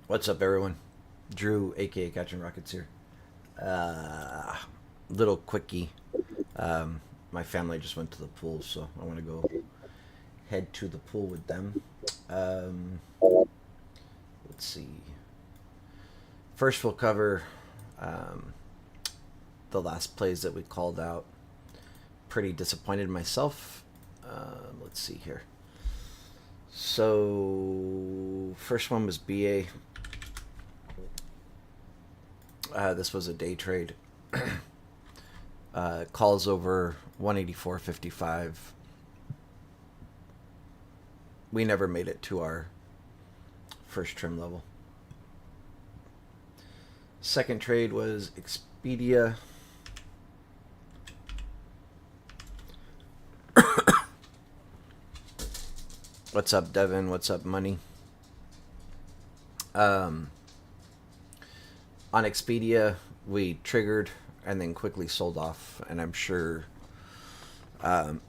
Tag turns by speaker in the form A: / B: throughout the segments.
A: What's up, everyone? Drew, aka Catching Rockets here. Uh, Little quickie. Um, my family just went to the pool, so I want to go head to the pool with them. Um, let's see. First, we'll cover um, the last plays that we called out. Pretty disappointed myself. Let's see here. So, first one was BA. This was a day trade. Calls over 184.55. We never made it to our first trim level. Second trade was Expedia. What's up, Devin? What's up, Money? Um, on Expedia, we triggered and then quickly sold off. And I'm sure, um,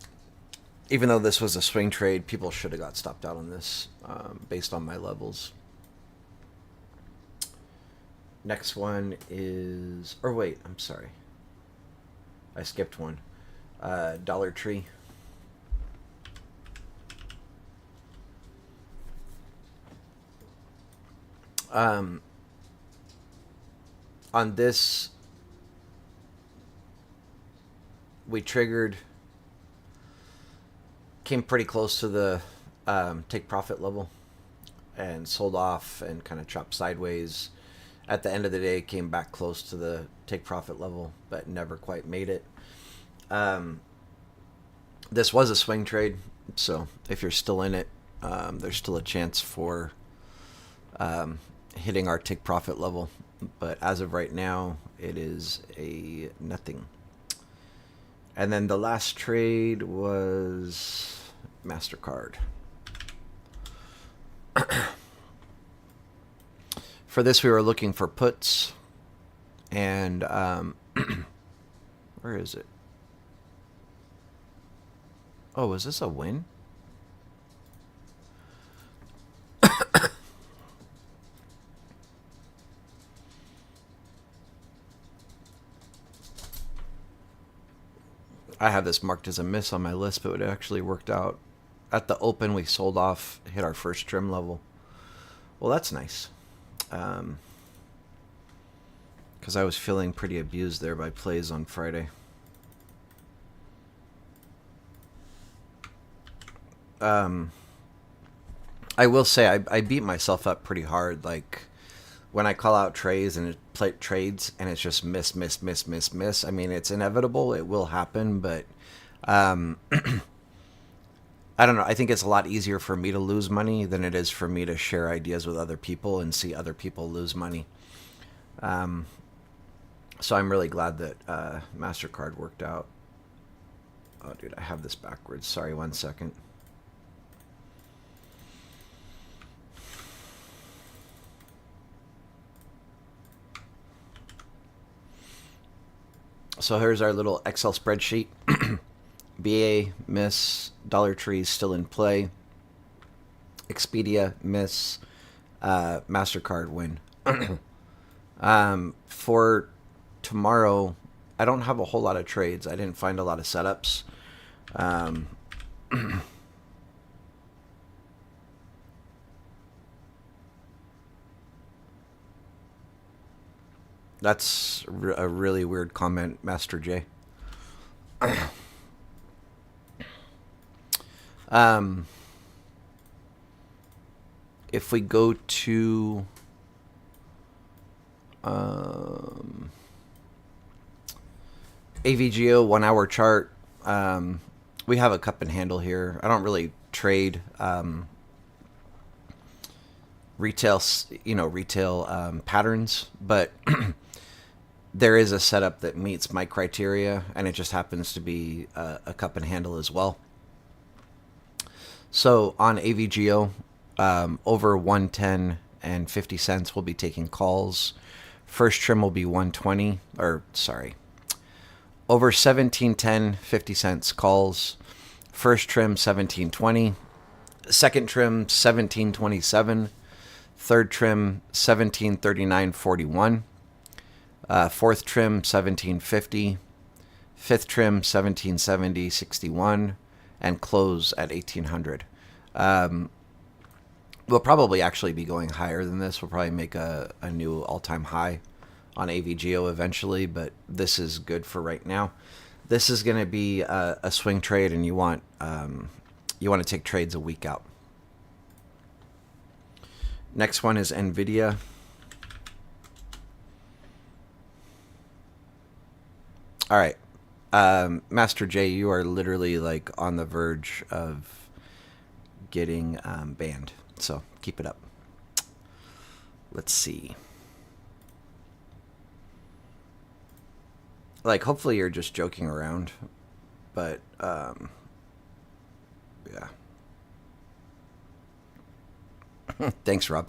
A: even though this was a swing trade, people should have got stopped out on this based on my levels. Next one is, or wait, I'm sorry. I skipped one. Dollar Tree. Um, on this, we triggered, came pretty close to the take profit level and sold off and kind of chopped sideways. At the end of the day, came back close to the take profit level, but never quite made it. This was a swing trade, so if you're still in it, there's still a chance for hitting our take profit level. But as of right now, it is a nothing. And then the last trade was MasterCard. For this, we were looking for puts, and where is it? Oh, is this a win? I have this marked as a miss on my list, but it actually worked out. At the open, we sold off, hit our first trim level. Well, that's nice. Because I was feeling pretty abused there by plays on Friday. I will say I beat myself up pretty hard. Like when I call out trades and trades and it's just miss, miss, miss, miss, miss. I mean, it's inevitable. It will happen, but um, I don't know. I think it's a lot easier for me to lose money than it is for me to share ideas with other people and see other people lose money. So I'm really glad that MasterCard worked out. Oh, dude, I have this backwards. Sorry, 1 second. So here's our little Excel spreadsheet. BA, miss. Dollar Tree still in play. Expedia, miss. MasterCard, win. For tomorrow, I don't have a whole lot of trades. I didn't find a lot of setups. That's a really weird comment, Master J. um, if we go to AVGO 1 hour chart, we have a cup and handle here. I don't really trade retail patterns, but there is a setup that meets my criteria, and it just happens to be a cup and handle as well. So on AVGO, over 110 and 50 cents, we'll be taking calls. First trim will be 120, or sorry, over 17.10, 50 cents calls. First trim 17.20. Second trim 1727. Third trim 1739.41. Fourth trim 1750. Fifth trim 1770.61. And close at 1800. We'll probably actually be going higher than this. We'll probably make a new all-time high on AVGO eventually, but this is good for right now. This is going to be a swing trade, and you want to take trades a week out. Next one is NVIDIA. All right. Master J, you are literally like on the verge of getting banned. So keep it up. Let's see. Like, hopefully you're just joking around. But, yeah. Thanks, Rob.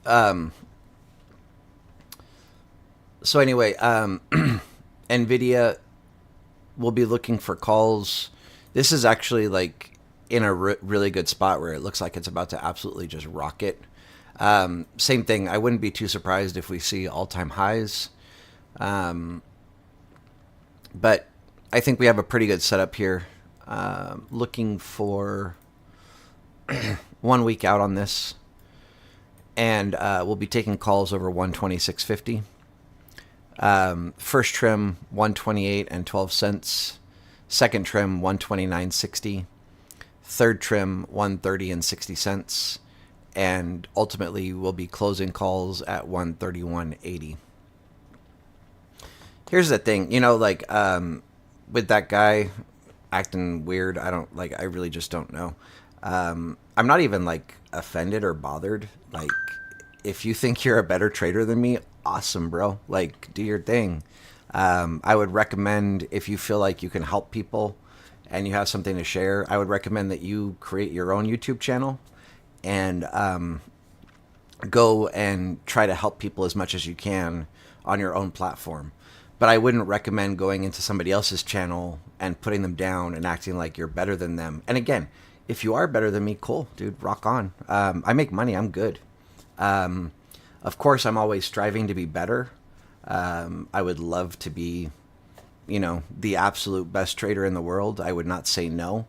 A: So anyway, NVIDIA will be looking for calls. This is actually like in a really good spot where it looks like it's about to absolutely just rocket. Same thing. I wouldn't be too surprised if we see all-time highs. But I think we have a pretty good setup here. Looking for 1 week out on this. And we'll be taking calls over 126.50. First trim 128 and 12 cents. Second trim 129.60. Third trim 130 and 60 cents. And ultimately we'll be closing calls at 131.80. Here's the thing, like with that guy acting weird, I really just don't know. I'm not even like offended or bothered. Like, if you think you're a better trader than me, awesome, bro. Like, do your thing. I would recommend, if you feel like you can help people and you have something to share, I would recommend that you create your own YouTube channel and go and try to help people as much as you can on your own platform. But I wouldn't recommend going into somebody else's channel and putting them down and acting like you're better than them. And again, if you are better than me, cool, dude, rock on. I make money. I'm good. Of course, I'm always striving to be better. I would love to be, the absolute best trader in the world. I would not say no.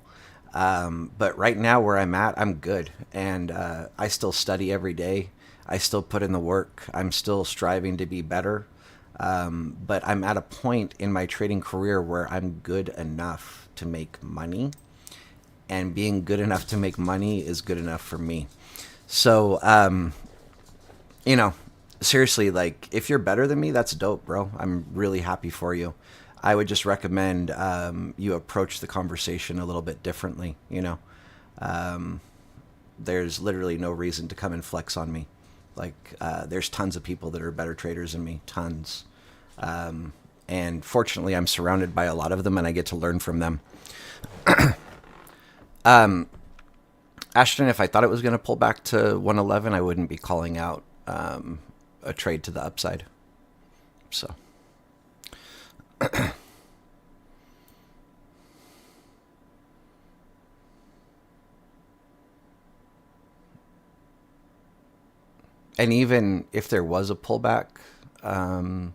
A: But right now where I'm at, I'm good. And I still study every day. I still put in the work. I'm still striving to be better. But I'm at a point in my trading career where I'm good enough to make money. And being good enough to make money is good enough for me. So, seriously, like, if you're better than me, that's dope, bro. I'm really happy for you. I would just recommend you approach the conversation a little bit differently, There's literally no reason to come and flex on me. Like, there's tons of people that are better traders than me, tons. And fortunately, I'm surrounded by a lot of them, and I get to learn from them. Ashton, if I thought it was going to pull back to 111, I wouldn't be calling out a trade to the upside. So. And even if there was a pullback, I'd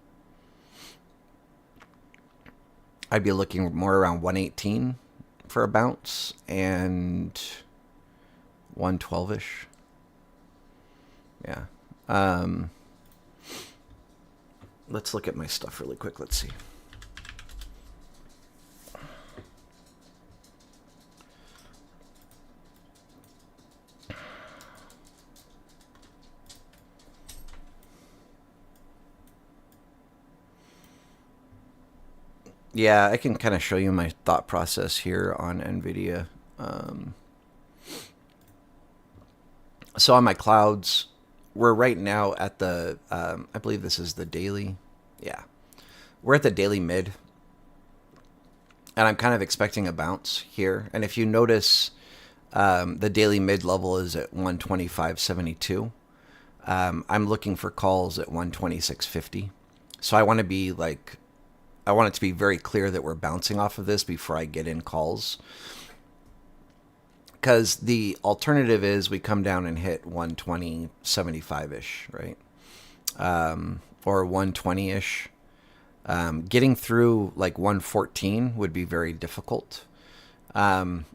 A: be looking more around 118 for a bounce and 112-ish. Yeah. Let's look at my stuff really quick. Let's see. Yeah, I can kind of show you my thought process here on NVIDIA. So on my clouds, we're right now at the, I believe this is the daily. Yeah. We're at the daily mid. And I'm kind of expecting a bounce here. And if you notice, the daily mid level is at 125.72. I'm looking for calls at 126.50. So I want to be like, I want it to be very clear that we're bouncing off of this before I get in calls. Because the alternative is we come down and hit 120.75 ish, right? Or 120 ish. Getting through like 114 would be very difficult. But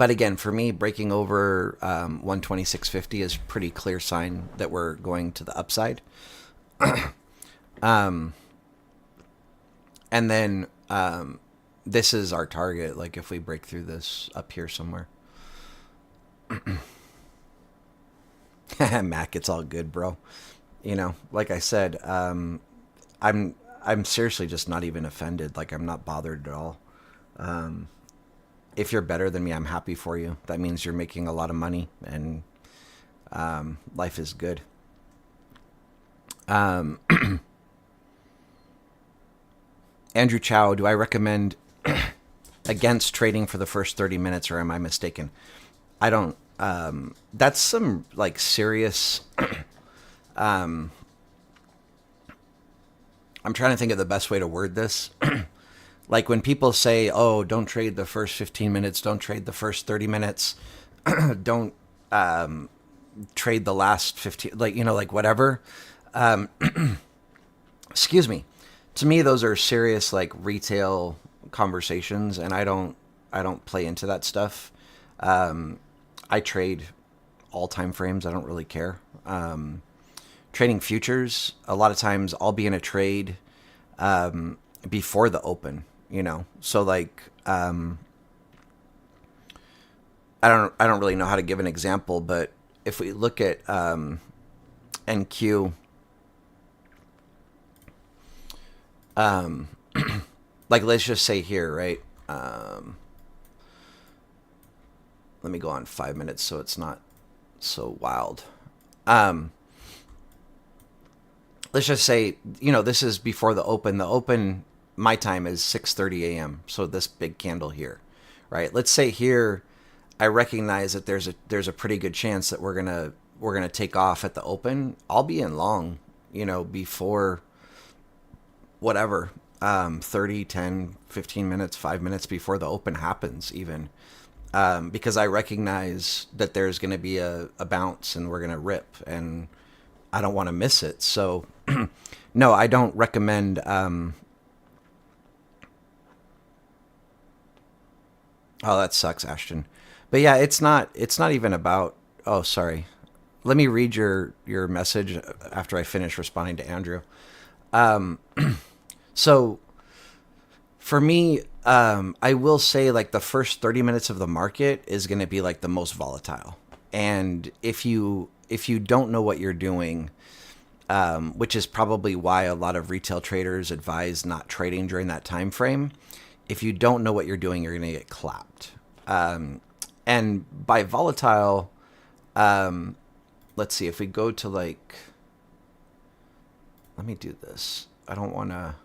A: again, for me, breaking over 126.50 is pretty clear sign that we're going to the upside. And then this is our target. Like if we break through this up here somewhere. Mac, it's all good, bro. You know, like I said, I'm seriously just not even offended. Like I'm not bothered at all. If you're better than me, I'm happy for you. That means you're making a lot of money and life is good. Andrew Chow, do I recommend against trading for the first 30 minutes or am I mistaken? I don't. That's some like serious. I'm trying to think of the best way to word this. Like when people say, oh, don't trade the first 15 minutes, don't trade the first 30 minutes, don't trade the last 15, like, you know, like whatever. Excuse me. To me, those are serious, like retail conversations. And I don't play into that stuff. I trade all time frames. I don't really care. Trading futures, a lot of times I'll be in a trade before the open, you know. So like I don't really know how to give an example, but if we look at NQ, like let's just say here, right? Let me go on 5 minutes so it's not so wild. Let's just say, you know, this is before the open. The open, my time is 6:30 a.m. So this big candle here, right? Let's say here, I recognize that there's a pretty good chance that we're gonna take off at the open. I'll be in long, you know, before whatever, 30, 10, 15 minutes, 5 minutes before the open happens even. Because I recognize that there's going to be a bounce and we're going to rip and I don't want to miss it. So no, I don't recommend, oh, that sucks, Ashton. But yeah, it's not even about, oh, sorry. Let me read your message after I finish responding to Andrew. So for me, I will say like the first 30 minutes of the market is going to be like the most volatile. And if you don't know what you're doing, which is probably why a lot of retail traders advise not trading during that time frame. If you don't know what you're doing, you're going to get clapped. And by volatile, let's see, if we go to like, let me do this. I don't want to.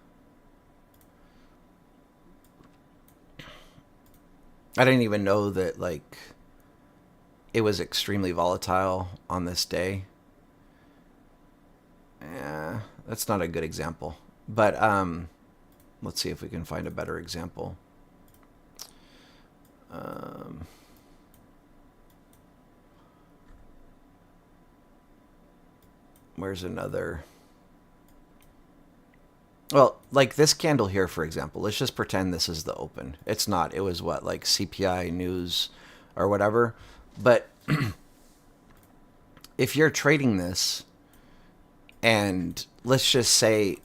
A: I didn't even know that like it was extremely volatile on this day. Yeah, that's not a good example. But let's see if we can find a better example. Where's another? Well, like this candle here, for example, let's just pretend this is the open. It's not. It was what, like CPI news or whatever. But if you're trading this and let's just say,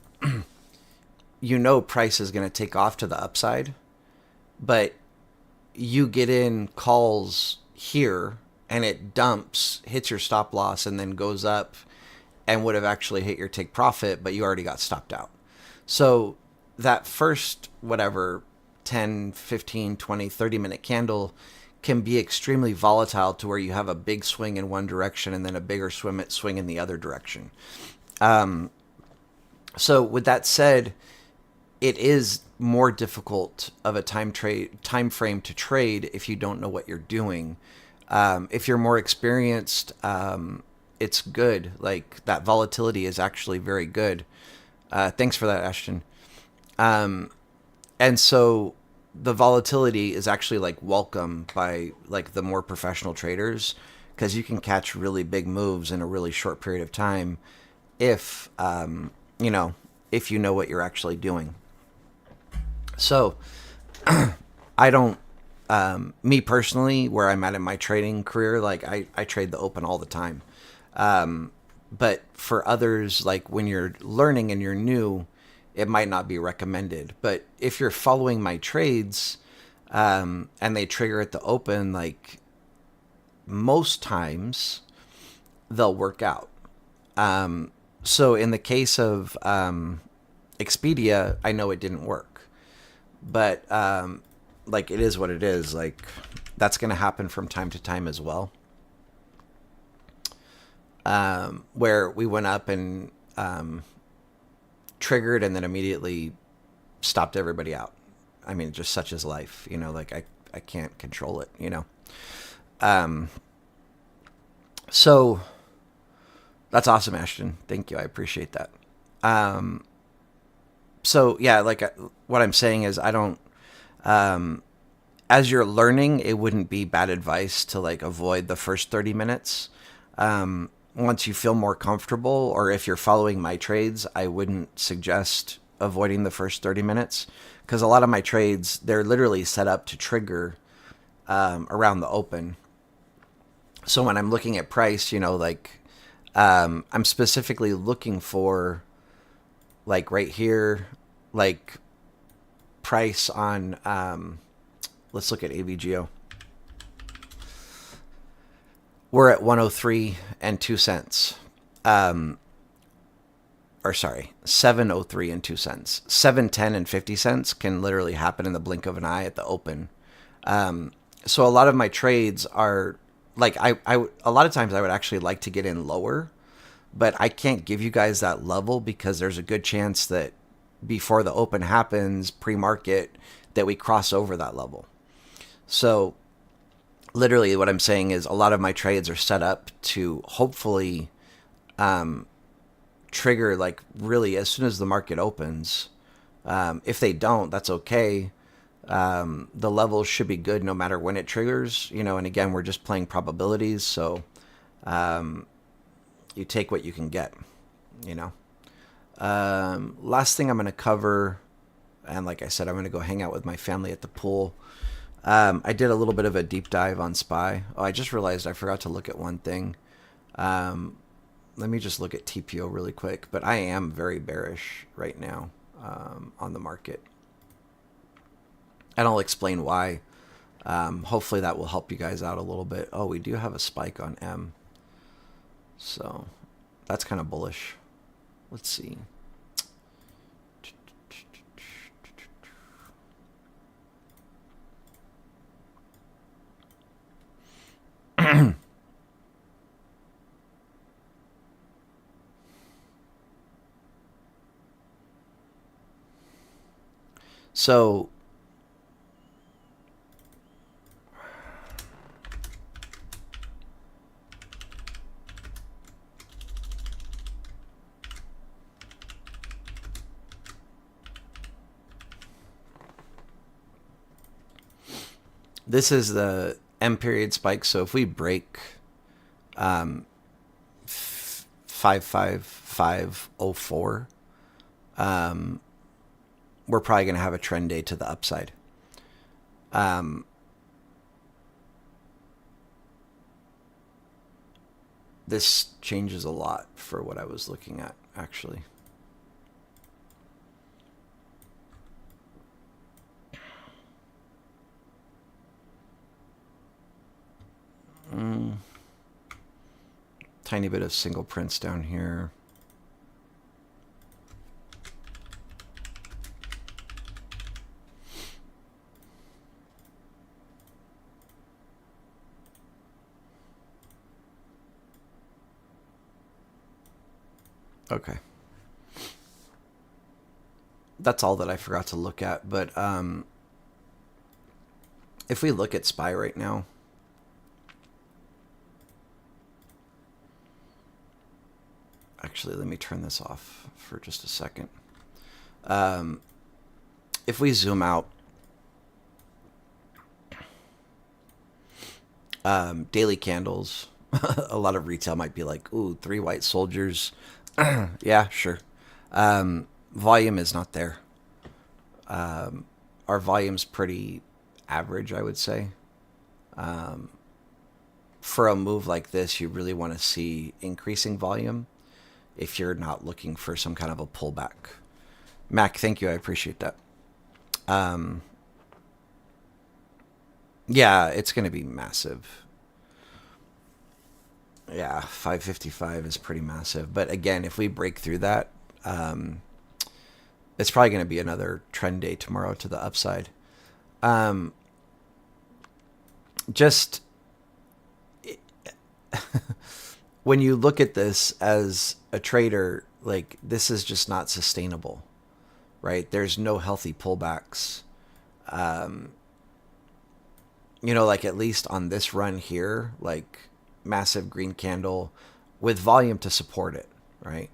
A: you know, price is going to take off to the upside, but you get in calls here and it dumps, hits your stop loss and then goes up and would have actually hit your take profit, but you already got stopped out. So that first, whatever, 10, 15, 20, 30-minute candle can be extremely volatile to where you have a big swing in one direction and then a bigger swing in the other direction. So with that said, it is more difficult of a time frame to trade if you don't know what you're doing. If you're more experienced, it's good. Like that volatility is actually very good. Thanks for that, Ashton. And so the volatility is actually like welcome by like the more professional traders, because you can catch really big moves in a really short period of time if you know, if you know what you're actually doing. So I don't, me personally, where I'm at in my trading career, like I trade the open all the time. But for others, like when you're learning and you're new, it might not be recommended. But if you're following my trades, and they trigger at the open, like most times they'll work out. So in the case of Expedia, I know it didn't work, but like it is what it is. Like that's going to happen from time to time as well. Where we went up and triggered and then immediately stopped everybody out. I mean, just such is life, you know, like I can't control it, you know. So that's awesome, Ashton. Thank you. I appreciate that. So yeah, like what I'm saying is I don't, as you're learning, it wouldn't be bad advice to like avoid the first 30 minutes. Once you feel more comfortable, or if you're following my trades, I wouldn't suggest avoiding the first 30 minutes, because a lot of my trades, they're literally set up to trigger around the open. So when I'm looking at price, you know, like I'm specifically looking for like right here, like price on, let's look at AVGO. We're at 103 and 2 cents. Or sorry, 703 and 2 cents. 710 and 50 cents can literally happen in the blink of an eye at the open. So a lot of my trades are like, a lot of times I would actually like to get in lower, but I can't give you guys that level because there's a good chance that before the open happens, pre-market, that we cross over that level. So literally what I'm saying is a lot of my trades are set up to hopefully trigger like really as soon as the market opens. If they don't, that's okay. The levels should be good no matter when it triggers, you know, and again, we're just playing probabilities. So you take what you can get, you know. Last thing I'm going to cover, and like I said, I'm going to go hang out with my family at the pool. I did a little bit of a deep dive on SPY. Oh, I just realized I forgot to look at one thing. Let me just look at TPO really quick. But I am very bearish right now on the market. And I'll explain why. Hopefully that will help you guys out a little bit. Oh, we do have a spike on M. So that's kind of bullish. Let's see. So this is the M period spike. So if we break 55504, we're probably going to have a trend day to the upside. This changes a lot for what I was looking at, actually. Tiny bit of single prints down here. Okay. That's all that I forgot to look at. But if we look at SPY right now, actually, let me turn this off for just a second. If we zoom out, Daily candles. A lot of retail might be like, ooh, three white soldiers. Yeah, sure. Volume is not there. Our volume's pretty average, I would say. For a move like this, you really want to see increasing volume if you're not looking for some kind of a pullback. Mac, thank you. I appreciate that. Yeah, it's going to be massive. Yeah, 555 is pretty massive. But again, if we break through that, it's probably going to be another trend day tomorrow to the upside. Just when you look at this as a trader, like this is just not sustainable, right? There's no healthy pullbacks. Like at least on this run here, like massive green candle with volume to support it, right?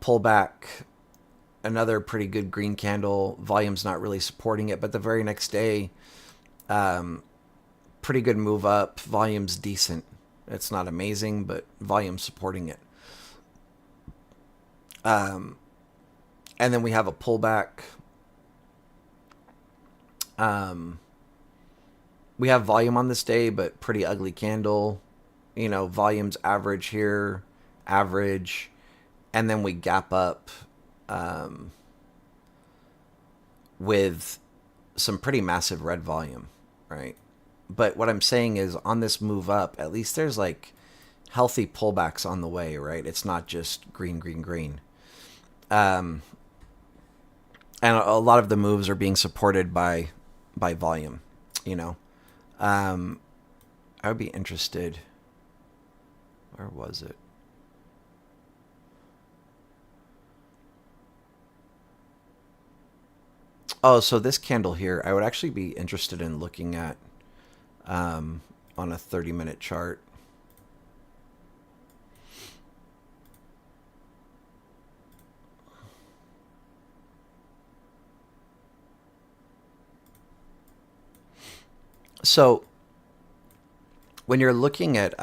A: Pullback, another pretty good green candle, volume's not really supporting it, but the very next day, pretty good move up, volume's decent. It's not amazing, but volume's supporting it. And then we have a pullback. We have volume on this day, but pretty ugly candle. Volume's average here, average. And then we gap up with some pretty massive red volume, right? But what I'm saying is on this move up, at least there's like healthy pullbacks on the way, right? It's not just green, green, green. And a lot of the moves are being supported by volume, I would be interested. Where was it? Oh, so this candle here, I would actually be interested in looking at on a 30-minute chart. So when you're looking at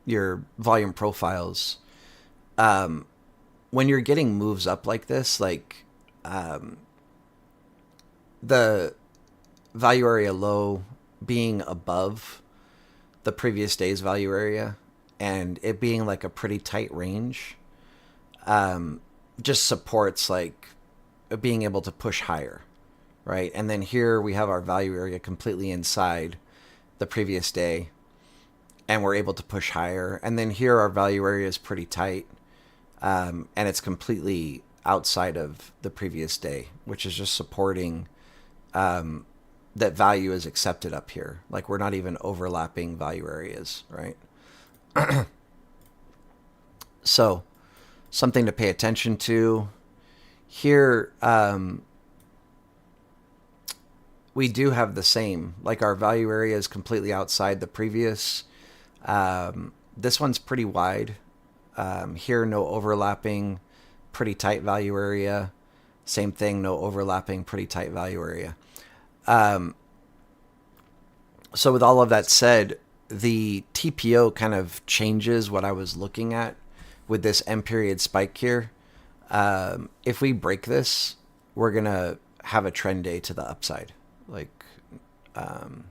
A: your volume profiles, when you're getting moves up like this, like the value area low being above the previous day's value area and it being like a pretty tight range, just supports like being able to push higher, right? And then here we have our value area completely inside the previous day and we're able to push higher. And then here our value area is pretty tight, and it's completely outside of the previous day, which is just supporting that value is accepted up here. Like we're not even overlapping value areas, right? So something to pay attention to here. We do have the same, like our value area is completely outside the previous. This one's pretty wide. Here, no overlapping, pretty tight value area. Same thing, no overlapping, pretty tight value area. So with all of that said, the TPO kind of changes what I was looking at with this M period spike here. If we break this, we're going to have a trend day to the upside. Like, kind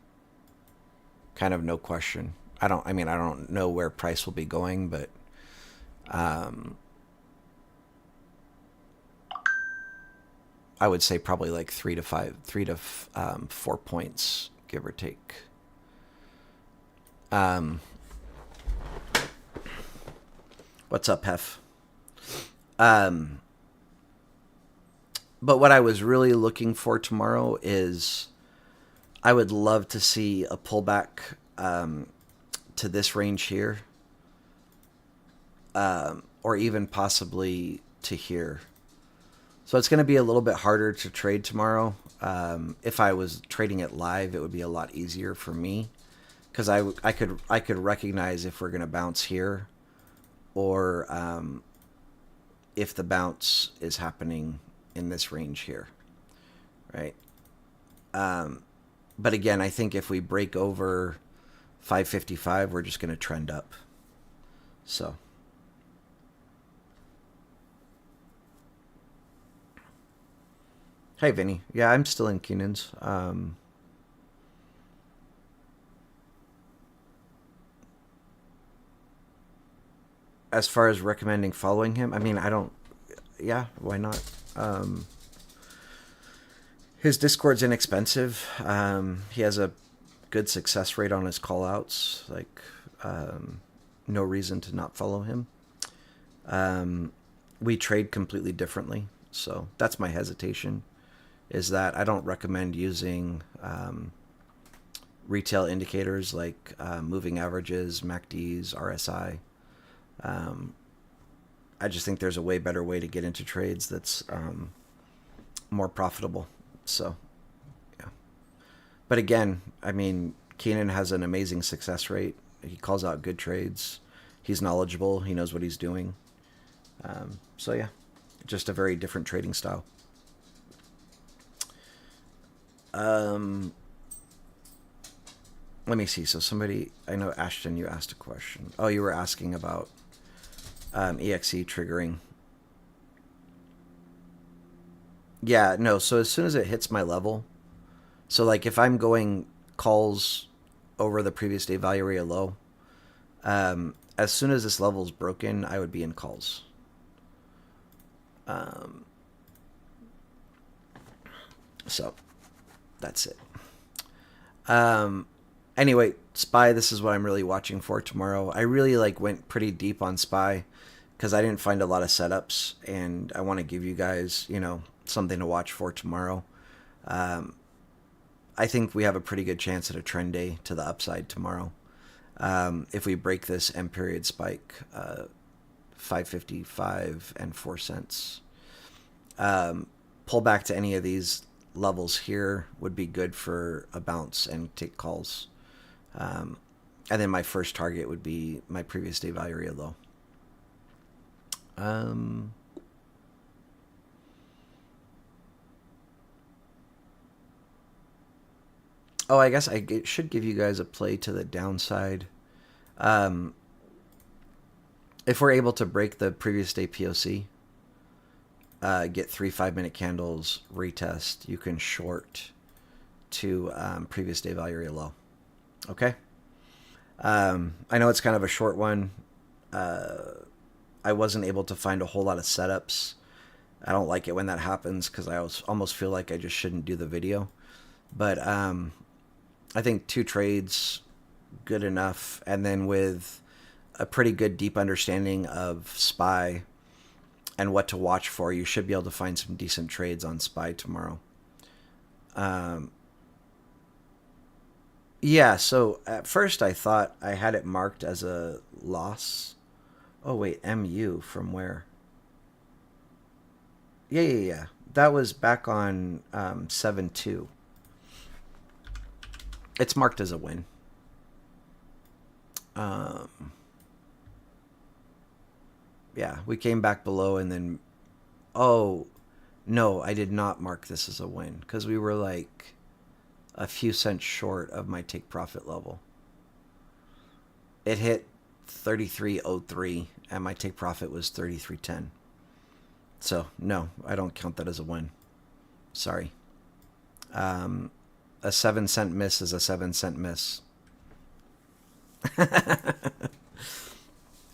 A: of no question. I don't know where price will be going, but I would say probably like 3 to 4 points, give or take. What's up, Hef? But what I was really looking for tomorrow is I would love to see a pullback to this range here, or even possibly to here. So it's going to be a little bit harder to trade tomorrow. If I was trading it live, it would be a lot easier for me because I could recognize if we're going to bounce here, or if the bounce is happening in this range here, right? But again, I think if we break over 555, we're just going to trend up. So. Hey, Vinny. Yeah, I'm still in Keenan's. As far as recommending following him, I mean, I don't. Yeah, why not? Um, his Discord's inexpensive. He has a good success rate on his callouts. Like, no reason to not follow him. We trade completely differently, so that's my hesitation. Is that I don't recommend using retail indicators like moving averages, MACDs, RSI. I just think there's a way better way to get into trades that's more profitable. So, yeah. But again, I mean, Keenan has an amazing success rate. He calls out good trades. He's knowledgeable. He knows what he's doing. So, yeah, just a very different trading style. Let me see. So somebody, I know Ashton, you asked a question. Oh, you were asking about EXE triggering. Yeah, no. So as soon as it hits my level, so like if I'm going calls over the previous day value area low, as soon as this level is broken, I would be in calls. So that's it. Anyway, SPY, this is what I'm really watching for tomorrow. I really went pretty deep on SPY because I didn't find a lot of setups, and I want to give you guys, something to watch for tomorrow. I think we have a pretty good chance at a trend day to the upside tomorrow. If we break this M period spike, 555 and 4 cents. Pull back to any of these levels here would be good for a bounce and take calls. And then my first target would be my previous day value area low. Oh, I guess I should give you guys a play to the downside. If we're able to break the previous day POC, get 3 5-minute candles, retest, you can short to previous day value area low. Okay? I know it's kind of a short one. I wasn't able to find a whole lot of setups. I don't like it when that happens because I almost feel like I just shouldn't do the video. But I think 2 trades, good enough. And then with a pretty good deep understanding of SPY and what to watch for, you should be able to find some decent trades on SPY tomorrow. Yeah, so at first I thought I had it marked as a loss. Oh, wait, MU from where? Yeah. That was back on 7-2. It's marked as a win. Yeah, we came back below and then... Oh, no, I did not mark this as a win because we were like a few cents short of my take profit level. It hit 33.03 and my take profit was 33.10. So, no, I don't count that as a win. Sorry. A 7-cent miss is a 7-cent miss.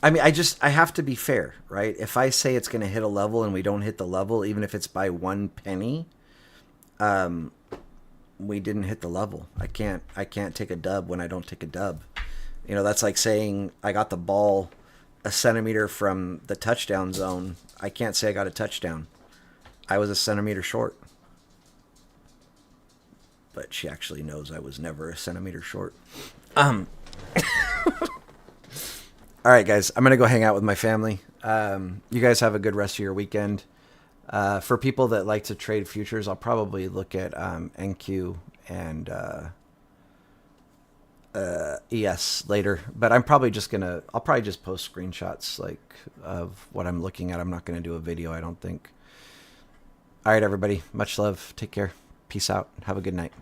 A: I mean, I have to be fair, right? If I say it's going to hit a level and we don't hit the level, even if it's by 1 penny, we didn't hit the level. I can't take a dub when I don't take a dub. That's like saying I got the ball a centimeter from the touchdown zone. I can't say I got a touchdown. I was a centimeter short. But she actually knows I was never a centimeter short. All right, guys, I'm going to go hang out with my family. You guys have a good rest of your weekend. For people that like to trade futures, I'll probably look at NQ and ES later. But I'll probably just post screenshots of what I'm looking at. I'm not going to do a video, I don't think. All right, everybody. Much love. Take care. Peace out. Have a good night.